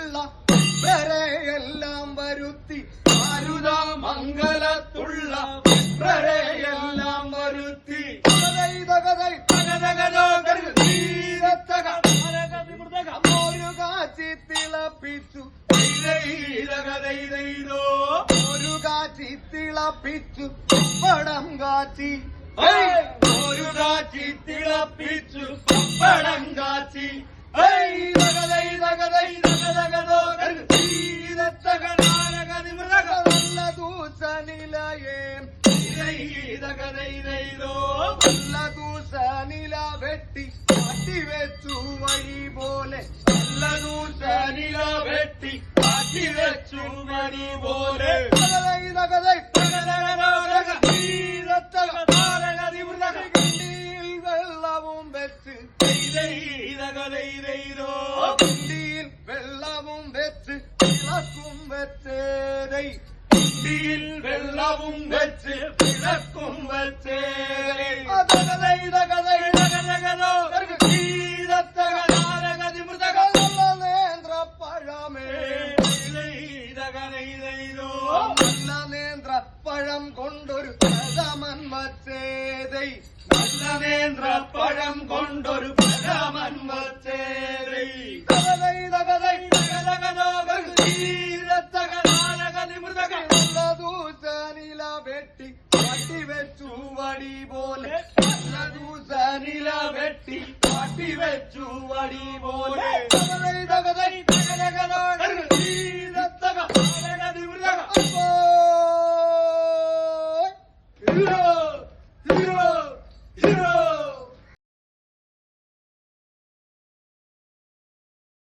മംഗലത്തുള്ള എല്ലാം വരുത്തി മംഗലത്തുള്ള എല്ലാം വരുത്തി ഒരു കാച്ചി തിളപ്പിച്ചു ഒരു കാച്ചി തിളപ്പിച്ചു പടം കാച്ചി ഒരു കാച്ചി തിളപ്പിച്ചു പടം കാച്ചി നല്ല ദൂസനിലയേ നല്ല ദൂസനില വെട്ടി കാട്ടിവെച്ചു വഴി പോലെ നല്ല ദൂസനില വെട്ടി കാട്ടിവെച്ചു വഴി പോലെ വെള്ളവും വെച്ച് കുണ്ടിയിൽ വെള്ളവും വെച്ച് വിളക്കും വെച്ചേരൈ കുണ്ടിയിൽ വെള്ളവും വെച്ച് വിളക്കും വെച്ചേരൈ നേന്ത്രപ്പഴമേ നല്ല നേന്ത്രപ്പഴം കൊണ്ടൊരു പ്രഥമൻ വച്ചേരൈ നല്ല നേന്ത്രപ്പഴം കൊണ്ടൊരു പ്രഥമൻ വച്ചേരൈ ദൂസനില വെട്ടി കാട്ടിവെച്ചു വടി പോലെ നല്ല ദൂസനില വെട്ടി കാട്ടിവെച്ചു വടി പോലെ Hero!